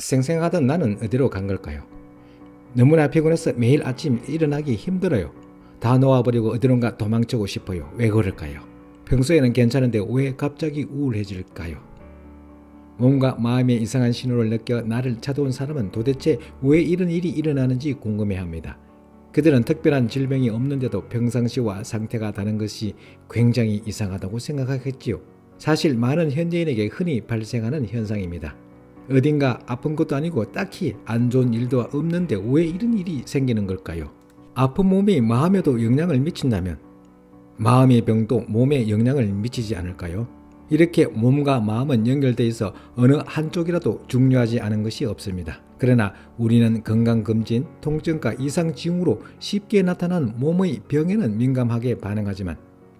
생생하던 나는 어디로 간 걸까요? 너무나 피곤해서 매일 아침 일어나기 힘들어요. 다 놓아버리고 어디론가 도망치고 싶어요. 왜 그럴까요? 평소에는 괜찮은데 왜 갑자기 우울해질까요? 몸과 마음의 이상한 신호를 느껴 나를 찾아온 사람은 도대체 왜 이런 일이 일어나는지 궁금해합니다. 그들은 특별한 질병이 없는데도 평상시와 상태가 다른 것이 굉장히 이상하다고 생각하겠지요. 사실 많은 현대인에게 흔히 발생하는 현상입니다. 어딘가 아픈 것도 아니고 딱히 안 좋은 일도 없는데 왜 이런 일이 생기는 걸까요? 아픈 몸이 마음에도 영향을 미친다면 마음의 병도 몸에 영향을 미치지 않을까요? 이렇게 몸과 마음은 연결되어 있어 어느 한쪽이라도 중요하지 않은 것이 없습니다. 그러나 우리는 건강검진, 통증과 이상 징후로 쉽게 나타난 몸의 병에는 민감하게 반응하지만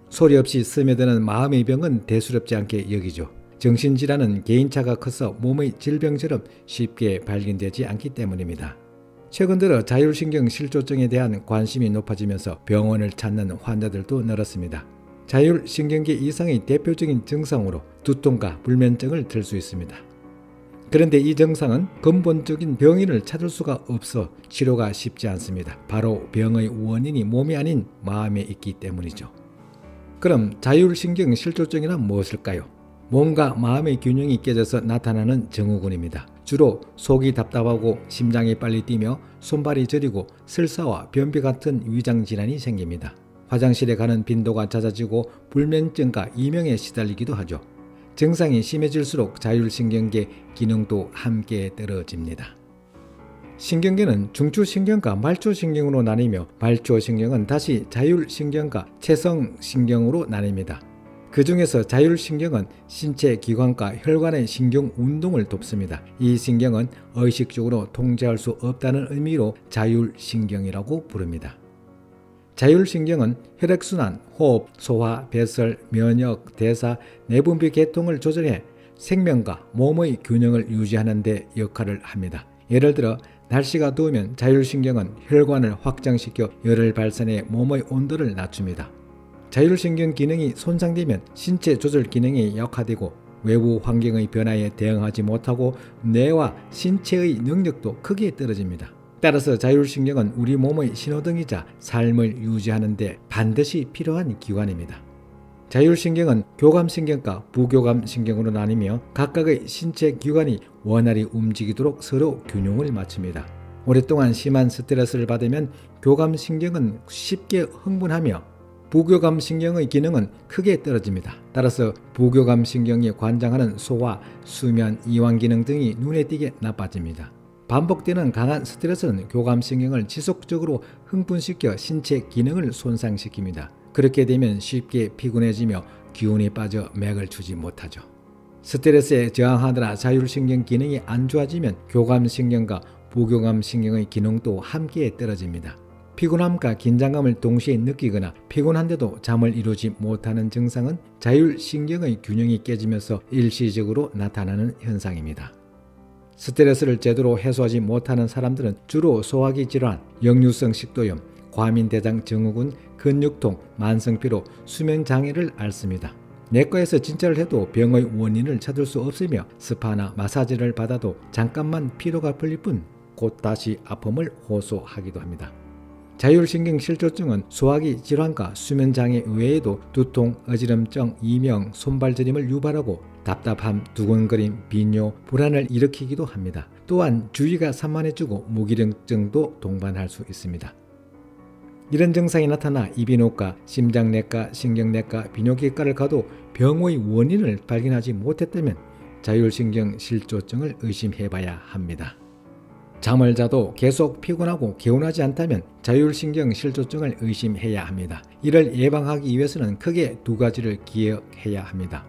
소리 없이 스며드는 마음의 병은 대수롭지 않게 여기죠. 정신질환은 개인차가 커서 몸의 질병처럼 쉽게 발견되지 않기 때문입니다. 최근 들어 자율신경 실조증에 대한 관심이 높아지면서 병원을 찾는 환자들도 늘었습니다. 자율신경계 이상의 대표적인 증상으로 두통과 불면증을 들 수 있습니다. 그런데 이 증상은 근본적인 병인을 찾을 수가 없어 치료가 쉽지 않습니다. 바로 병의 원인이 몸이 아닌 마음에 있기 때문이죠. 그럼 자율신경 실조증이란 무엇일까요? 몸과 마음의 균형이 깨져서 나타나는 증후군입니다. 주로 속이 답답하고 심장이 빨리 뛰며 손발이 저리고 설사와 변비 같은 위장질환이 생깁니다. 화장실에 가는 빈도가 잦아지고 불면증과 이명에 시달리기도 하죠. 증상이 심해질수록 자율신경계 기능도 함께 떨어집니다. 신경계는 중추신경과 말초신경으로 나뉘며 말초신경은 다시 자율신경과 체성신경으로 나뉩니다. 그 중에서 자율신경은 신체 기관과 혈관의 신경 운동을 돕습니다. 이 신경은 의식적으로 통제할 수 없다는 의미로 자율신경이라고 부릅니다. 자율신경은 혈액순환, 호흡, 소화, 배설, 면역, 대사, 내분비 계통을 조절해 생명과 몸의 균형을 유지하는 데 역할을 합니다. 예를 들어 날씨가 더우면 자율신경은 혈관을 확장시켜 열을 발산해 몸의 온도를 낮춥니다. 자율신경 기능이 손상되면 신체 조절 기능이 약화되고 외부 환경의 변화에 대응하지 못하고 뇌와 신체의 능력도 크게 떨어집니다. 따라서 자율신경은 우리 몸의 신호등이자 삶을 유지하는 데 반드시 필요한 기관입니다. 자율신경은 교감신경과 부교감신경으로 나뉘며 각각의 신체 기관이 원활히 움직이도록 서로 균형을 맞춥니다. 오랫동안 심한 스트레스를 받으면 교감신경은 쉽게 흥분하며 부교감신경의 기능은 크게 떨어집니다. 따라서 부교감신경이 관장하는 소화, 수면, 이완 기능 등이 눈에 띄게 나빠집니다. 반복되는 강한 스트레스는 교감신경을 지속적으로 흥분시켜 신체 기능을 손상시킵니다. 그렇게 되면 쉽게 피곤해지며 기운이 빠져 맥을 추지 못하죠. 스트레스에 저항하느라 자율신경 기능이 안 좋아지면 교감신경과 부교감신경의 기능도 함께 떨어집니다. 피곤함과 긴장감을 동시에 느끼거나 피곤한데도 잠을 이루지 못하는 증상은 자율신경의 균형이 깨지면서 일시적으로 나타나는 현상입니다. 스트레스를 제대로 해소하지 못하는 사람들은 주로 소화기 질환, 역류성 식도염, 과민대장 증후군, 근육통, 만성피로, 수면장애를 앓습니다. 내과에서 진찰을 해도 병의 원인을 찾을 수 없으며 스파나 마사지를 받아도 잠깐만 피로가 풀릴 뿐 곧 다시 아픔을 호소하기도 합니다. 자율신경 실조증은 소화기 질환과 수면장애 외에도 두통, 어지럼증, 이명, 손발저림을 유발하고 답답함, 두근거림, 빈뇨, 불안을 일으키기도 합니다. 또한 주의가 산만해지고 무기력증도 동반할 수 있습니다. 이런 증상이 나타나 이비인후과, 심장내과, 신경내과, 비뇨기과를 가도 병의 원인을 발견하지 못했다면 자율신경 실조증을 의심해봐야 합니다. 잠을 자도 계속 피곤하고 개운하지 않다면 자율신경 실조증을 의심해야 합니다. 이를 예방하기 위해서는 크게 두 가지를 기억해야 합니다.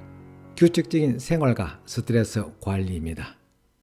규칙적인 생활과 스트레스 관리입니다.